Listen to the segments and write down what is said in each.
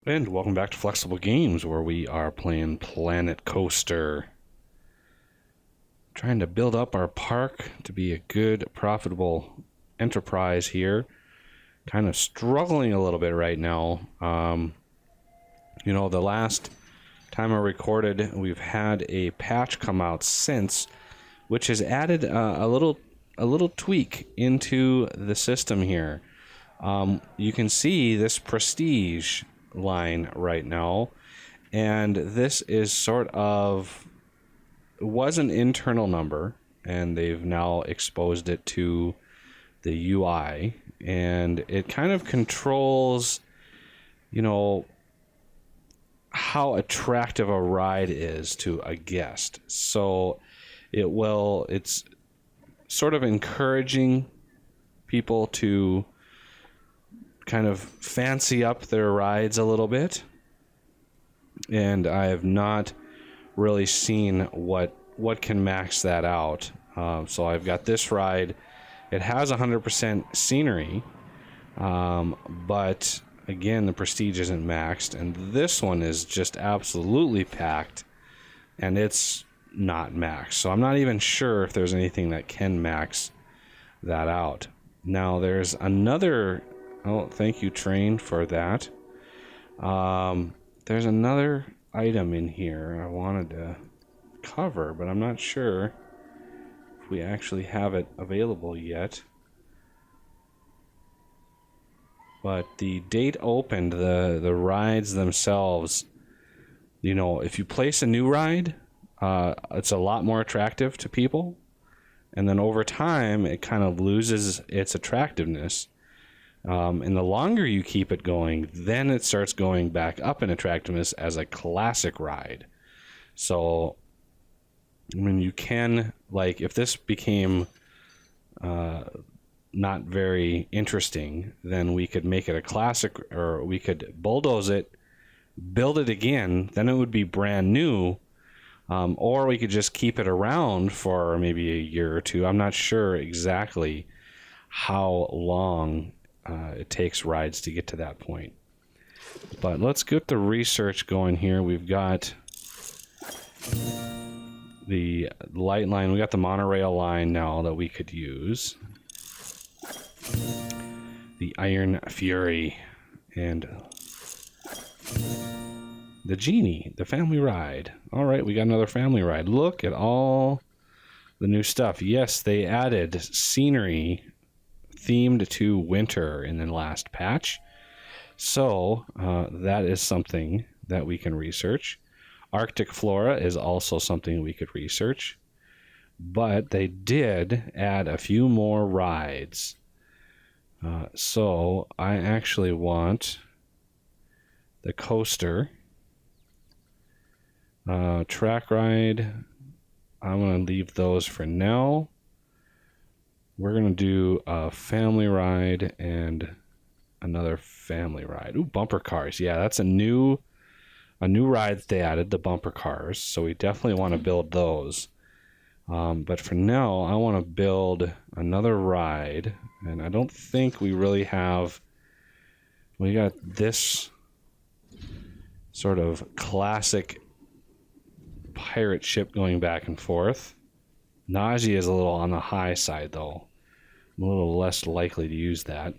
And welcome back to Flexible Games, where we are playing Planet Coaster. Trying to build up our park to be a good, profitable enterprise here. Kind of struggling a little bit right now. The last time I recorded, we've had a patch come out since, which has added a little tweak into the system here. You can see this prestige line right now, and this is was an internal number, and they've now exposed it to the UI, and it kind of controls how attractive a ride is to a guest. So it's sort of encouraging people to kind of fancy up their rides a little bit, and I have not really seen what can max that out. So I've got this ride. It has 100% scenery, but again, the prestige isn't maxed, and this one is just absolutely packed, and it's not maxed. So I'm not even sure if there's anything that can max that out. Now there's another. Oh, thank you, Train, for that. There's another item in here I wanted to cover, but I'm not sure if we actually have it available yet. But the date opened, the rides themselves, if you place a new ride, it's a lot more attractive to people. And then over time, it kind of loses its attractiveness. And the longer you keep it going, then it starts going back up in attractiveness as a classic ride. So, you can, if this became not very interesting, then we could make it a classic, or we could bulldoze it, build it again, then it would be brand new. Or we could just keep it around for maybe a year or two. I'm not sure exactly how long it takes rides to get to that point. But let's get the research going here. We've got the light line. We got the monorail line now that we could use. The Iron Fury and the Genie, the family ride. All right, we got another family ride. Look at all the new stuff. Yes, they added scenery themed to winter in the last patch. So that is something that we can research. Arctic flora is also something we could research. But they did add a few more rides. So I actually want the coaster. Track ride. I'm going to leave those for now. We're going to do a family ride and another family ride. Ooh, bumper cars. Yeah, that's a new ride that they added, the bumper cars. So we definitely want to build those. But for now, I want to build another ride. And I don't think we really have... We got this sort of classic pirate ship going back and forth. Nausea is a little on the high side, though. I'm a little less likely to use that.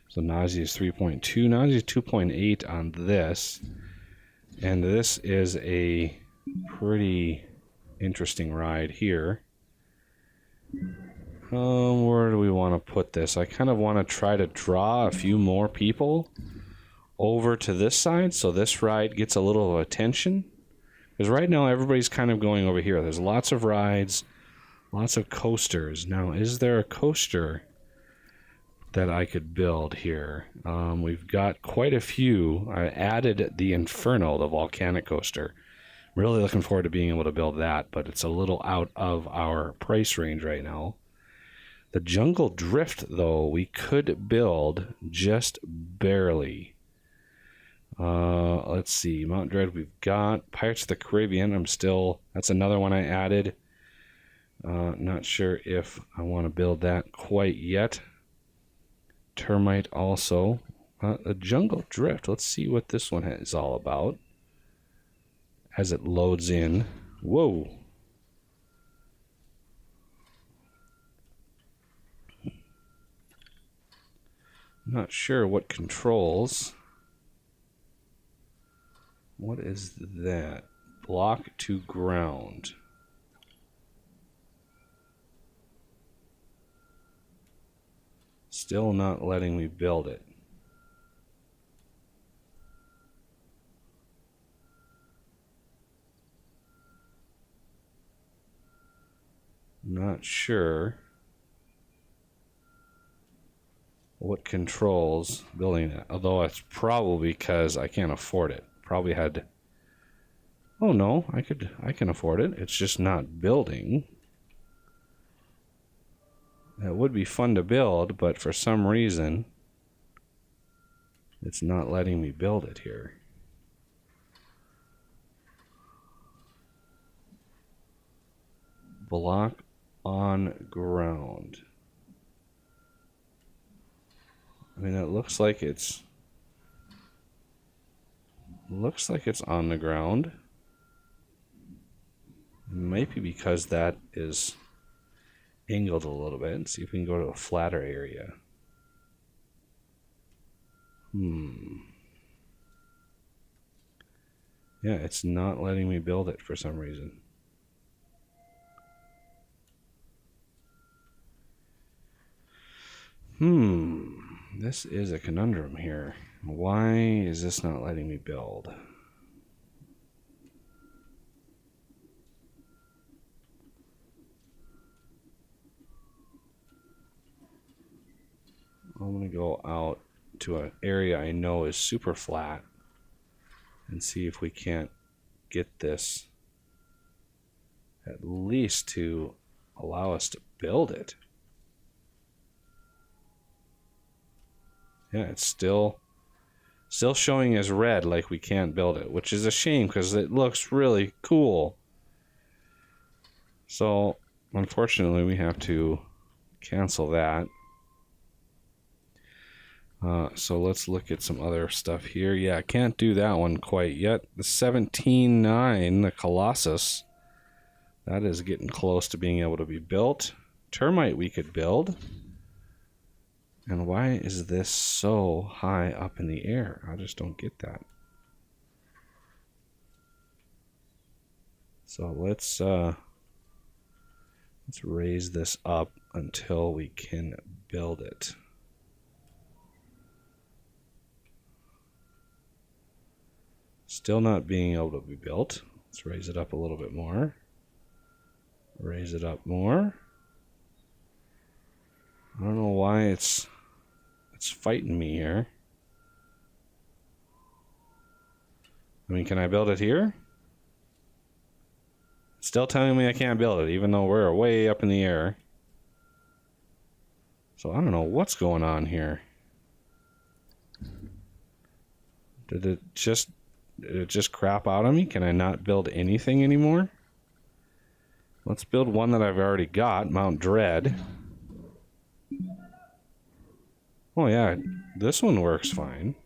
So Nausea is 3.2. Nausea is 2.8 on this. And this is a pretty interesting ride here. Where do we want to put this? I kind of want to try to draw a few more people over to this side so this ride gets a little attention. Because right now everybody's kind of going over here. There's lots of rides, lots of coasters. Now, is there a coaster that I could build here? We've got quite a few. I added the Inferno, the volcanic coaster. Really looking forward to being able to build that, but it's a little out of our price range right now. The Jungle Drift, though, we could build just barely. Let's see. Mount Dread we've got. Pirates of the Caribbean, that's another one I added. Not sure if I want to build that quite yet. Termite also. A jungle drift. Let's see what this one is all about as it loads in. Whoa. Not sure what controls. What is that? Block to ground. Still not letting me build it. Not sure what controls building it. Although it's probably because I can't afford it. Probably had. Oh no, I can afford it. It's just not building. It would be fun to build, but for some reason it's not letting me build it here. Block on ground. I mean, it looks like it's on the ground. Maybe because that is angled a little bit. Let's see if we can go to a flatter area. Yeah, it's not letting me build it for some reason. This is a conundrum here. Why is this not letting me build? I'm going to go out to an area I know is super flat and see if we can't get this at least to allow us to build it. Yeah, it's still showing as red, like we can't build it, which is a shame because it looks really cool. So, unfortunately, we have to cancel that. So let's look at some other stuff here. Yeah, I can't do that one quite yet. The 17.9, the Colossus, that is getting close to being able to be built. Termite we could build. And why is this so high up in the air? I just don't get that. So let's raise this up until we can build it. Still not being able to be built. Let's raise it up a little bit more. Raise it up more. I don't know why it's fighting me here. I mean, can I build it here? It's still telling me I can't build it, even though we're way up in the air. So I don't know what's going on here. Did it just crap out on me? Can I not build anything anymore? Let's build one that I've already got, Mount Dread. Oh yeah, this one works fine.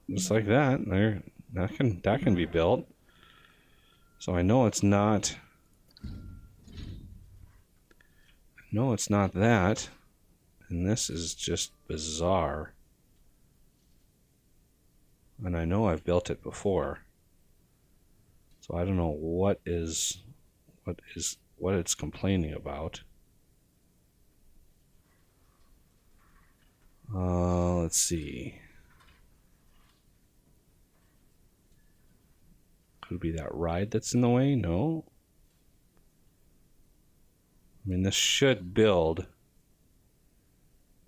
Just like that. There, that can be built. So I know it's not. No, it's not that. And this is just bizarre. And I know I've built it before. So I don't know what it's complaining about. Let's see. Could it be that ride that's in the way? No. I mean, this should build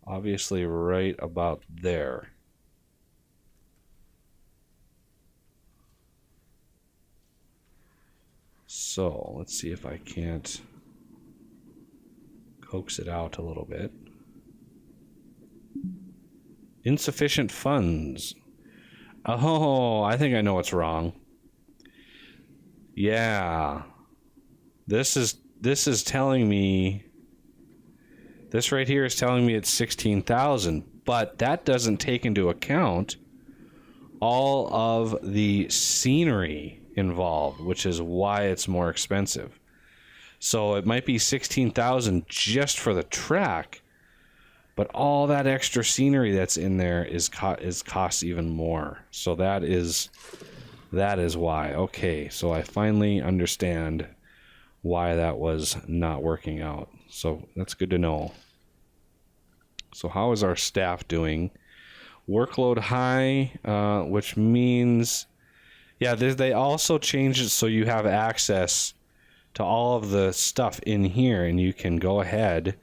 obviously right about there. So let's see if I can't coax it out a little bit. Insufficient funds. Oh, I think I know what's wrong. Yeah. This is telling me, this right here is telling me it's 16,000, But that doesn't take into account all of the scenery involved, which is why it's more expensive. So it might be 16,000 just for the track, but all that extra scenery that's in there is costs even more. So that is why. Okay, so I finally understand why that was not working out. So that's good to know. So how is our staff doing? Workload high, which means, yeah, they also changed it so you have access to all of the stuff in here, and you can go ahead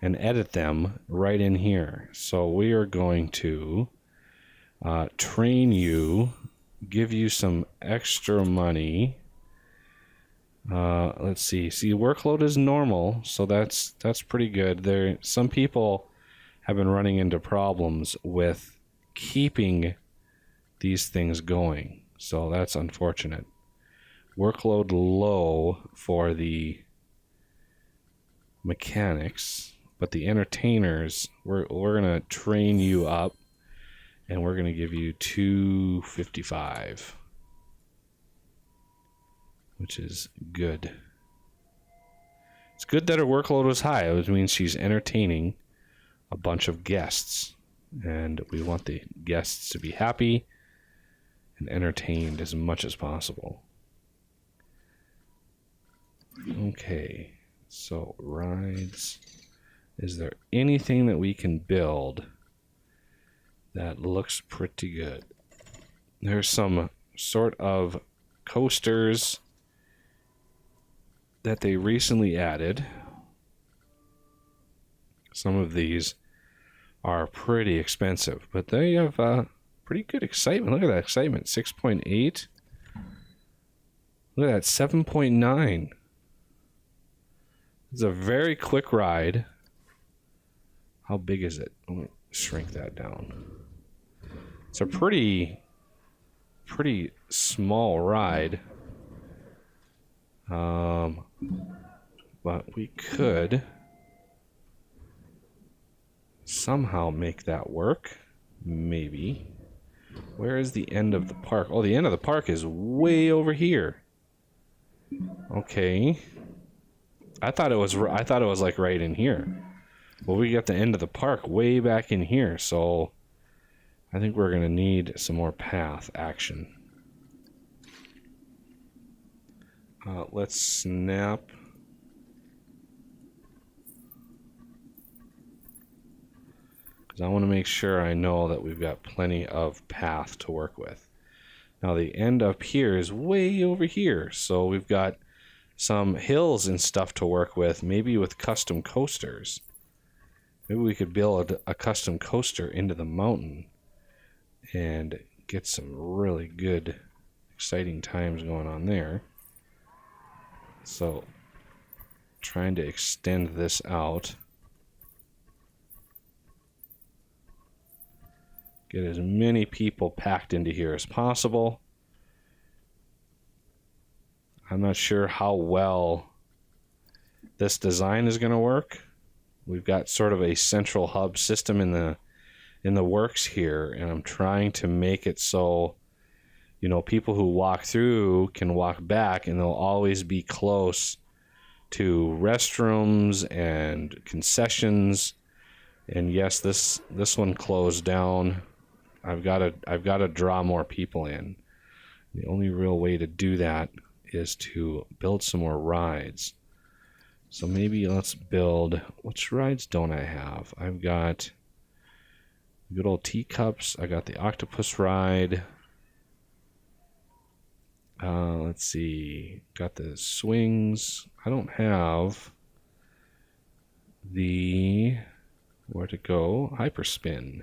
and edit them right in here. So we are going to train you, give you some extra money. Let's see. Workload is normal, so that's pretty good. Some people have been running into problems with keeping these things going, so that's unfortunate. Workload low for the mechanics, but the entertainers, we're gonna train you up, and we're gonna give you 255, which is good. It's good that her workload was high. It means she's entertaining a bunch of guests, and we want the guests to be happy and entertained as much as possible. Okay, so rides. Is there anything that we can build that looks pretty good? There's some sort of coasters that they recently added. Some of these are pretty expensive, but they have pretty good excitement. Look at that excitement, 6.8. Look at that, 7.9. It's a very quick ride. How big is it? Let me shrink that down. It's a pretty small ride. But we could somehow make that work. Maybe. Where is the end of the park? Oh, the end of the park is way over here. Okay. I thought it was like right in here. Well, we got the end of the park way back in here, so I think we're gonna need some more path action. Let's snap. Because I want to make sure I know that we've got plenty of path to work with. Now the end up here is way over here, so we've got some hills and stuff to work with, maybe with custom coasters. Maybe we could build a custom coaster into the mountain and get some really good, exciting times going on there. So, trying to extend this out. Get as many people packed into here as possible. I'm not sure how well this design is going to work. We've got sort of a central hub system in the works here, and I'm trying to make it so, you know, people who walk through can walk back, and they'll always be close to restrooms and concessions. And yes, this one closed down. I've got to draw more people in. The only real way to do that is to build some more rides. So maybe let's build, which rides don't I have? I've got good old teacups. I got the octopus ride. Let's see. Got the swings. I don't have the, where to go? Hyperspin.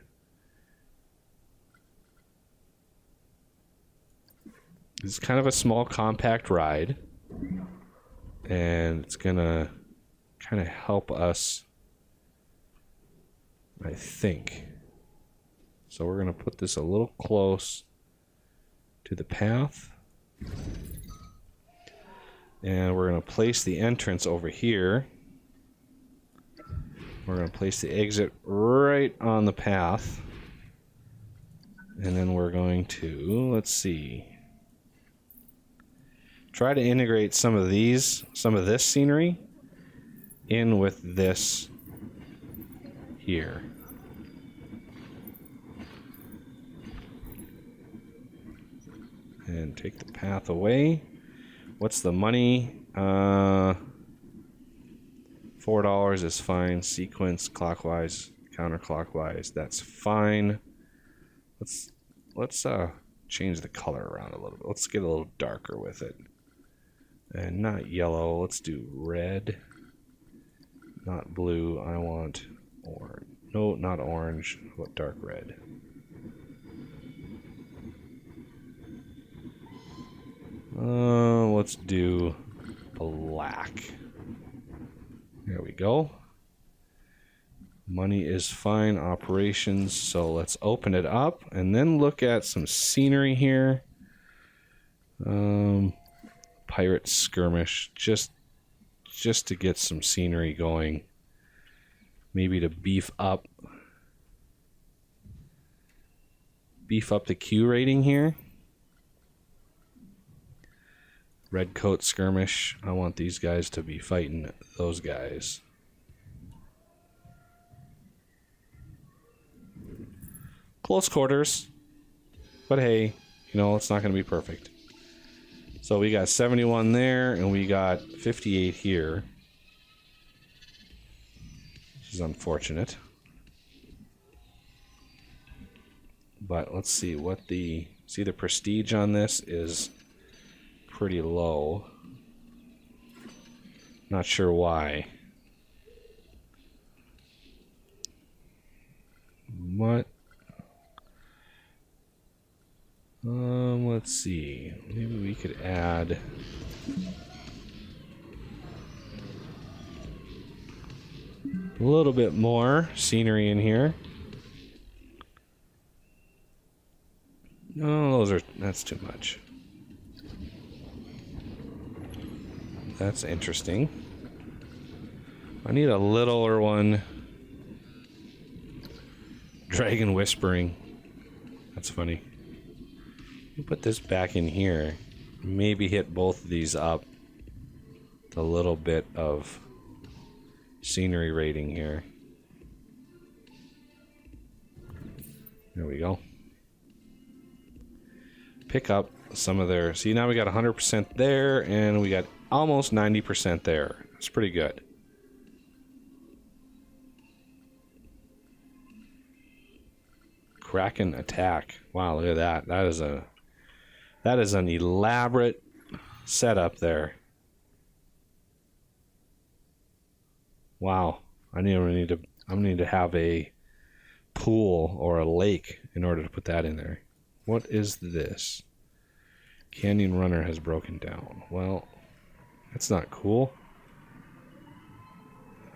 It's kind of a small, compact ride. And it's gonna kind of help us, I think. So we're gonna put this a little close to the path. And we're gonna place the entrance over here. We're going to place the exit right on the path. And then we're going to, let's see, try to integrate some of this scenery in with this here. And take the path away. What's the money? $4 is fine. Sequence clockwise, counterclockwise. That's fine. Let's change the color around a little bit. Let's get a little darker with it. And not yellow. Let's do red. Not blue. I want orange. No, not orange. What dark red? Let's do black. There we go. Money is fine. Operations. So let's open it up and then look at some scenery here. Pirate skirmish. Just to get some scenery going. Maybe to beef up the Q rating here. Red coat skirmish. I want these guys to be fighting those guys. Close quarters. But hey, it's not going to be perfect. So we got 71 there, and we got 58 here. This is unfortunate. But let's see what the prestige on this is pretty low. Not sure why. What? Let's see. Maybe we could add a little bit more scenery in here. No, that's too much. That's interesting. I need a littler one. Dragon whispering. That's funny. Put this back in here. Maybe hit both of these up. A little bit of scenery rating here. There we go. Pick up some of their... See, now we got 100% there, and we got almost 90% there. That's pretty good. Kraken attack. Wow, look at that. That is an elaborate setup there. Wow. I'm gonna need to have a pool or a lake in order to put that in there. What is this? Canyon runner has broken down. Well, that's not cool.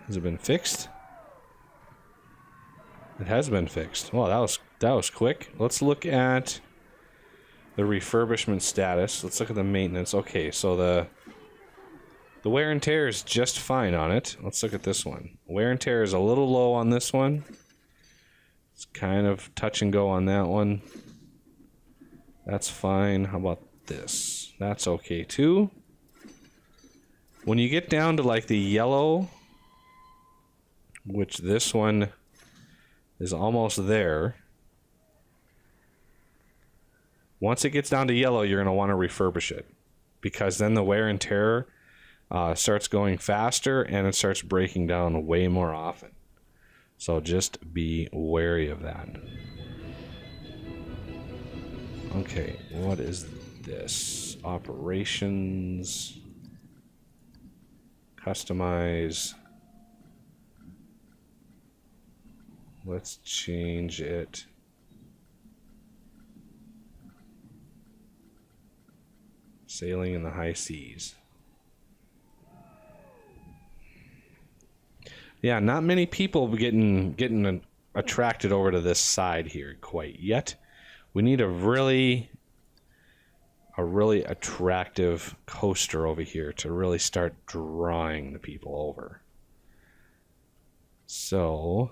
Has it been fixed? It has been fixed. Wow, that was quick. Let's look at the refurbishment status. Let's look at the maintenance. Okay, so the wear and tear is just fine on it. Let's look at this one. Wear and tear is a little low on this one. It's kind of touch and go on that one. That's fine. How about this? That's okay too. When you get down to like the yellow, which this one is almost there. Once it gets down to yellow, you're going to want to refurbish it, because then the wear and tear starts going faster and it starts breaking down way more often. So just be wary of that. Okay, what is this? Operations. Customize. Let's change it. Sailing in the high seas. Yeah, not many people getting attracted over to this side here quite yet. We need a really attractive coaster over here to really start drawing the people over. So,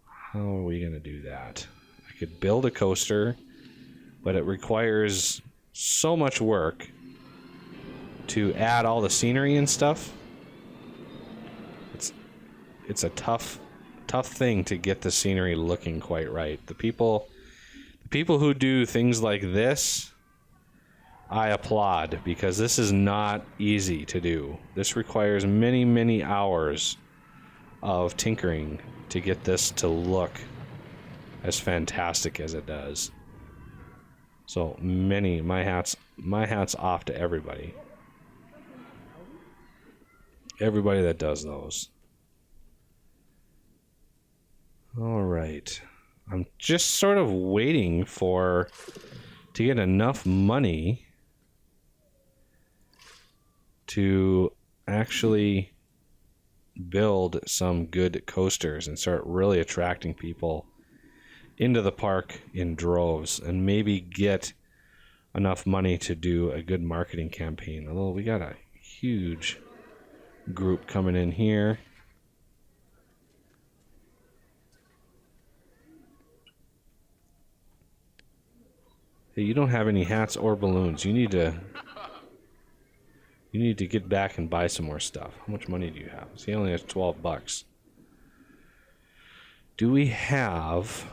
how are we going to do that? I could build a coaster, but it requires so much work to add all the scenery and stuff. It's a tough thing to get the scenery looking quite right. The people who do things like this, I applaud, because this is not easy to do. This requires many, many hours of tinkering to get this to look as fantastic as it does. So my hats off to everybody. Everybody that does those. All right. I'm just sort of waiting to get enough money to actually build some good coasters and start really attracting people into the park in droves, and maybe get enough money to do a good marketing campaign. Although we got a huge group coming in here. Hey, you don't have any hats or balloons. You need to get back and buy some more stuff. How much money do you have? See, he only has $12. Do we have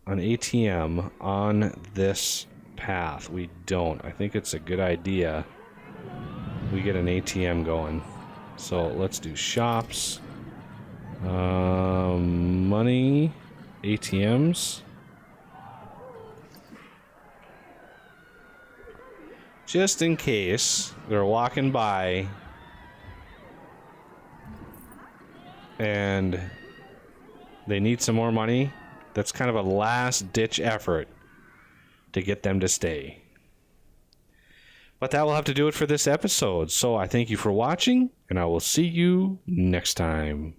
an ATM on this path? We don't. I think it's a good idea we get an ATM going. So let's do shops, money, ATMs. Just in case they're walking by and they need some more money. That's kind of a last-ditch effort to get them to stay. But that will have to do it for this episode. So I thank you for watching, and I will see you next time.